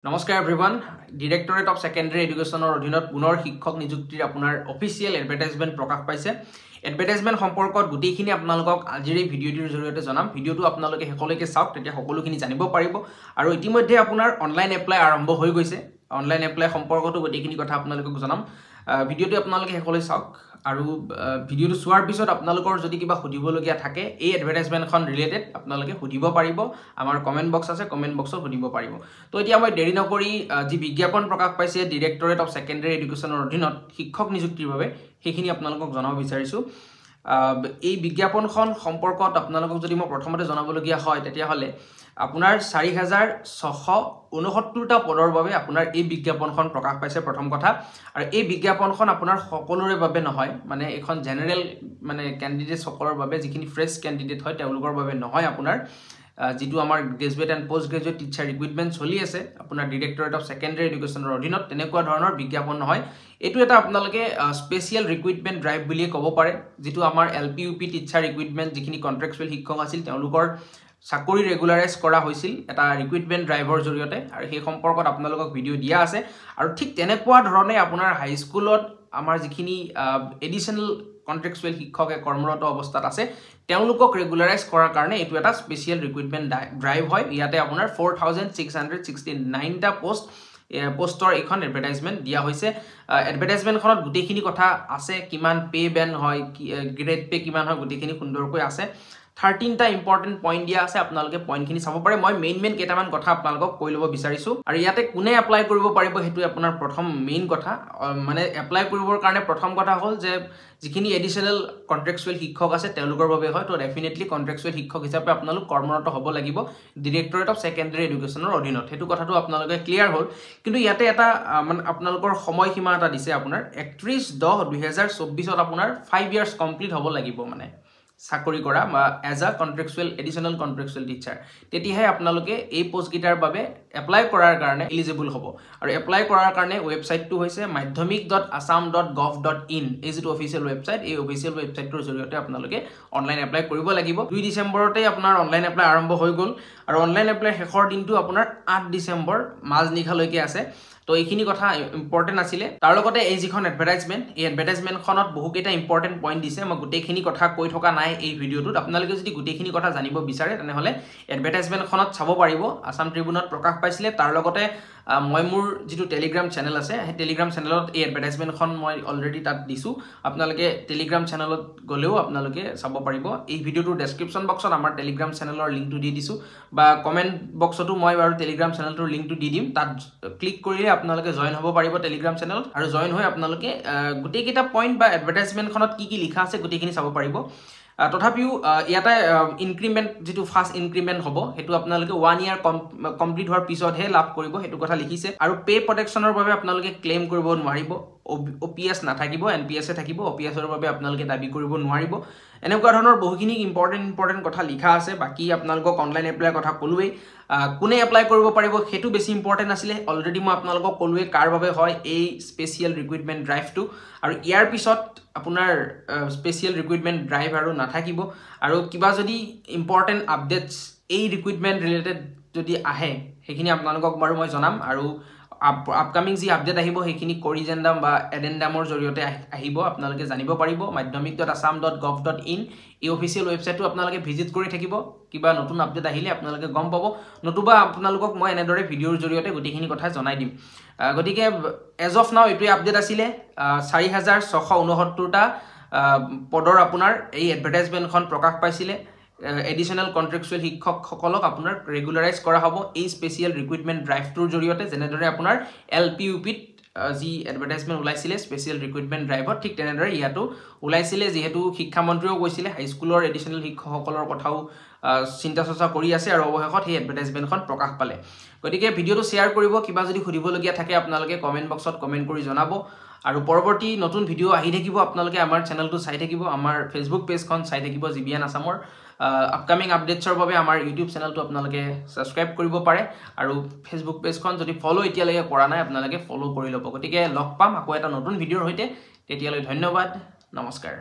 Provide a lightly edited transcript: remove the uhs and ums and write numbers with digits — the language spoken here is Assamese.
নমস্কাৰ এভৰিৱান ডিৰেক্টৰেট অফ সেকেন্ডাৰী এডুকেশ্যনৰ অধীনত পুনৰ শিক্ষক নিযুক্তিৰ আপোনাৰ অফিচিয়েল এডভাৰটাইজমেন্ট প্ৰকাশ পাইছে এডভাৰটাইজমেন্ট সম্পৰ্কত গুটেইখিনি আপোনালোকক আজিৰ এই ভিডিঅ'টিৰ জৰিয়তে জনাম ভিডিঅ'টো আপোনালোকে সকলোকে চাওক তেতিয়া সকলোখিনি জানিব পাৰিব আৰু ইতিমধ্যে আপোনাৰ অনলাইন এপ্লাই আৰম্ভ হৈ গৈছে অনলাইন এপ্লাই সম্পৰ্কটো গুটেইখিনি কথা আপোনালোকক জনাম ভিডিঅ'টো আপোনালোকে সকলোৱে চাওক আৰু ভিডিঅ'টো চোৱাৰ পিছত আপোনালোকৰ যদি কিবা সুধিবলগীয়া থাকে এই এডভাৰটাইজমেন্টখন ৰিলেটেড আপোনালোকে সুধিব পাৰিব আমাৰ কমেন্ট বক্স আছে কমেন্ট বক্সত সুধিব পাৰিব তো এতিয়া মই দেৰি নকৰি যি বিজ্ঞাপন প্ৰকাশ পাইছে ডিৰেক্টৰেট অফ সেকেন্ডাৰী এডুকেশ্যনৰ অধীনত শিক্ষক নিযুক্তিৰ বাবে সেইখিনি আপোনালোকক জনাব বিচাৰিছো এই বিজ্ঞাপনখন সম্পৰ্কত আপোনালোকক যদি মই প্ৰথমতে জনাবলগীয়া হয় তেতিয়া হলে আপোনাৰ 4669টা পদৰ বাবে আপোনাৰ এই বিজ্ঞাপনখন প্ৰকাশ পাইছে প্ৰথম কথা আৰু এই বিজ্ঞাপনখন আপোনাৰ সকলোৰে বাবে নহয় মানে এখন জেনাৰেল মানে ক্যান্ডিডেট সকলৰ বাবে যিখিনি ফ্ৰেশ ক্যান্ডিডেট হয় তেওঁলোকৰ বাবে নহয় আপোনাৰ যেটো আমাৰ graduate and post graduate teacher recruitment চলি আছে আপোনাৰ ডিৰেক্টৰেট অফ সেকেন্ডাৰী এডুকেশ্যনৰ অধীনত তেনেকুৱা ধৰণৰ বিজ্ঞাপন নহয় এটো এটা আপোনালোকে স্পেশাল ৰিক্ৰুটমেন্ট ড্ৰাইভ বুলি ক'ব পাৰে যেটো আমাৰ এলপি ইউপি টিচাৰ ৰিক্ৰুটমেন্ট যিখিনি কন্ট্ৰাক্টুৱেল শিক্ষক আছিল তেওঁলোকৰ চাকৰি ৰেগুলাৰাইজ কৰা হৈছিল এটা ৰিক্ৰুটমেন্ট ড্ৰাইভৰ জৰিয়তে আৰু সেই সম্পৰ্কত আপোনালোকক ভিডিঅ' দিয়া আছে আৰু ঠিক তেনেকুৱা ধৰণে আপোনাৰ হাই স্কুলত আমাৰ যিখিনি এডিশনাল কন্ট্ৰাক্টুৱেল শিক্ষকে কৰ্মৰত অৱস্থাত আছে তেওঁলোকক ৰেগুলাৰাইজ কৰাৰ কাৰণে এটো এটা স্পেশাল ৰিক্ৰুটমেন্ট ড্ৰাইভ হয় ইয়াতে আপোনাৰ 4669টা পোষ্টৰ এখন এডভাৰটাইজমেন্ট দিয়া হৈছে এডভাৰটাইজমেন্টখনত গুটেইখিনি কথা আছে কিমান পে বেন হয় গ্ৰেড পে কিমান হয় গুটেইখিনি সুন্দৰকৈ আছে 13টা ইম্পৰ্টেন্ট পইণ্ট দিয়া আছে আপোনালোকে পইণ্টখিনি চাব পাৰে মই মেইন কেইটামান কথা আপোনালোকক কৈ ল'ব বিচাৰিছো আৰু ইয়াতে কোনে এপ্লাই কৰিব পাৰিব হেতু আপোনাৰ প্ৰথম মেইন কথা মানে এপ্লাই কৰিবৰ কাৰণে প্ৰথম কথা হ'ল যে যিখিনি এডিশনাল কন্ট্ৰাক্টুৱেল শিক্ষক আছে তেওঁলোকৰ বাবে হয় তো ডেফিনেটলি কন্ট্ৰাক্টুৱেল শিক্ষক হিচাপে আপোনালোক কৰ্মৰত হ'ব লাগিব ডিৰেক্টৰেট অফ সেকেন্ডাৰী এডুকেশ্যনৰ অধীনত হেতু কথাটো আপোনালোকে ক্লিয়াৰ হ'ল কিন্তু ইয়াতে এটা মানে আপোনালোকৰ সময়সীমা এটা দিছে আপোনাৰ 31/10/2024 আপোনাৰ 5 ইয়াৰ্স কমপ্লিট হ'ব লাগিব মানে চাকৰি কৰা বা এজ আ কন্ট্ৰাক্টুৱেল এডিশনাল কন্ট্ৰাক্টুৱেল টিচাৰ তেতিয়াহে আপোনালোকে এই পোষ্ট গিটাৰ বাবে এপ্লাই কৰাৰ কাৰণে এলিজিবল হ'ব আৰু এপ্লাই কৰাৰ কাৰণে ৱেবসাইটটো হৈছে madhyamik.assam.gov.in এই যেটো অফিচিয়েল ৱেবসাইট এই অফিচিয়েল ৱেবসাইটৰ জৰিয়তে আপোনালোকে অনলাইন এপ্লাই কৰিব লাগিব 2 ডিসেম্বৰতে আপোনাৰ অনলাইন এপ্লাই আৰম্ভ হৈ গ'ল আৰু অনলাইন এপ্লাই শেষৰ দিনটো আপোনাৰ 8 ডিসেম্বৰ মাজনিখালৈকে আছে তো এইখিনি কথা ইম্পৰ্টেন্ট আছিল তাৰ লগতে এই যিখন এডভাৰটাইজমেন্ট এই এডভাৰটাইজমেন্টখনত বহুকেইটা ইম্পৰ্টেন্ট পইণ্ট দিছে মই গুটেইখিনি কথা কৈ থকা নাই এই ভিডিঅ'টোত আপোনালোকে যদি গুটেইখিনি কথা জানিব বিচাৰে তেনেহলে এডভাৰটাইজমেন্টখনত চাব পাৰিব আসাম ট্ৰিবিউনত প্ৰকাশ পাইছিলে তাৰ লগতে মই মোৰ যেটো টেলিগ্ৰাম চেনেল আছে সেই টেলিগ্ৰাম চেনেলত এই এডভাৰটাইজমেন্টখন মই অলৰেডি তাত দিছো আপোনালোকে টেলিগ্ৰাম চেনেলত গলেও আপোনালোকে চাব পাৰিব এই ভিডিঅ'টোৰ ডেসক্ৰিপচন বক্সত আমাৰ টেলিগ্ৰাম চেনেলৰ লিংকটো দি দিছো বা কমেন্ট বক্সতো মই বাৰু টেলিগ্ৰাম চেনেলটোৰ লিংকটো দি দিম তাত ক্লিক কৰিলে আপোনালোকে জয়েন হ'ব পাৰিব টেলিগ্ৰাম চেনেলত আৰু জয়েন হৈ আপোনালোকে গুটেইকেইটা পইণ্ট বা এডভাৰটাইজমেন্টখনত কি লিখা আছে গুটেইখিনি চাব পাৰিব তথাপিও ইয়াতে ইনক্ৰিমেন্ট যেটো ফাৰ্স্ট ইনক্ৰিমেন্ট হ'ব হেতু আপোনালোকে 1 ইয়াৰ কমপ্লিট হোৱাৰ পিছত হে লাভ কৰিব হেতু কথা লিখিছে আৰু পে প্ৰটেকচনৰ বাবে আপোনালোকে ক্লেম কৰিব নোৱাৰিব OPS নাথাকিব NPS এ থাকিব OPS ৰ বাবে আপোনালোকে দাবী কৰিব নোৱাৰিব এনেকুৱা ধৰণৰ বহুখিনি ইম্পৰ্টেন্ট কথা লিখা আছে বাকি আপোনালোকক অনলাইন এপ্লাই কথা কলোৱে কোনে এপ্লাই কৰিব পাৰিব হেতু বেছি ইম্পৰ্টেন্ট আছিল অলৰেডি মই আপোনালোকক কলোৱে কাৰ বাবে হয় এই স্পেশাল ৰিক্ৰুটমেন্ট ড্ৰাইভটো আৰু ইয়াৰ পিছত আপোনাৰ স্পেশাল ৰিক্ৰুটমেন্ট ড্ৰাইভ আৰু নাথাকিব আৰু কিবা যদি ইম্পৰ্টেন্ট আপডেটস এই ৰিক্ৰুটমেন্ট ৰিলেটেড যদি আহে হেখিনি আপোনালোকক বাৰু মই জনাম আৰু আপকামিং যি আপডেট আহিব হেখিনি কৰিজেন্ডাম বা এডেন্ডামৰ জৰিয়তে আহিব আপোনালোকে জানিব পাৰিব madhyamik.assam.gov.in এই অফিচিয়েল ৱেবসাইটটো আপোনালোকে ভিজিট কৰি থাকিব কিবা নতুন আপডেট আহিলে আপোনালোকে গম পাব নতুবা আপোনালোকক মই এনেদৰে ভিডিঅ'ৰ জৰিয়তে গুটেইখিনি কথা জনাই দিম গতিকে এজ অফ নাও এটো আপডেট আছিল 4669টা পদৰ আপোনাৰ এই এডভাৰটাইজমেন্টখন প্ৰকাশ পাইছিল এডিশনাল কন্ট্ৰাক্টুৱেল শিক্ষক সকলক আপোনাৰ ৰেগুলাৰাইজ কৰা হ'ব এই স্পেশাল ৰিক্ৰুটমেন্ট ড্ৰাইভটোৰ জৰিয়তে যেনেদৰে আপোনাৰ LPUP যি এডভাৰটাইজমেন্ট ওলাইছিলে স্পেশাল ৰিক্ৰুটমেন্ট ড্ৰাইভত ঠিক তেনেদৰে ইয়াতো ওলাইছিলে যেহেতু শিক্ষা মন্ত্ৰীও কৈছিলে হাই স্কুলৰ এডিশনাল শিক্ষকসকলৰ কথাও চিন্তা চৰ্চা কৰি আছে আৰু অৱশেষত এই এডভাৰটাইজমেন্টখন প্ৰকাশ পালে গতিকে ভিডিঅ'টো শেয়াৰ কৰিব কিবা যদি সুধিবলগীয়া থাকে আপোনালোকে কমেন্ট বক্সত কমেন্ট কৰি জনাব আৰু পৰৱৰ্তী নতুন ভিডিঅ' আহি থাকিব আপোনালোকে আমাৰ চেনেলটো চাই থাকিব আমাৰ ফেসবুক পেজখন চাই থাকিব জিবিয়ান আসামৰ আপকামিং আপডেটছৰ বাবে আমাৰ ইউটিউব চেনেলটো আপোনালোকে সাবস্ক্ৰাইব কৰিব পাৰে আৰু ফেসবুক পেজখন যদি ফলো এতিয়ালৈকে কৰা নাই আপোনালোকে ফলো কৰি ল'ব গতিকে লগ পাম আকৌ এটা নতুন ভিডিঅ'ৰ হৈতে তেতিয়ালৈ ধন্যবাদ নমস্কাৰ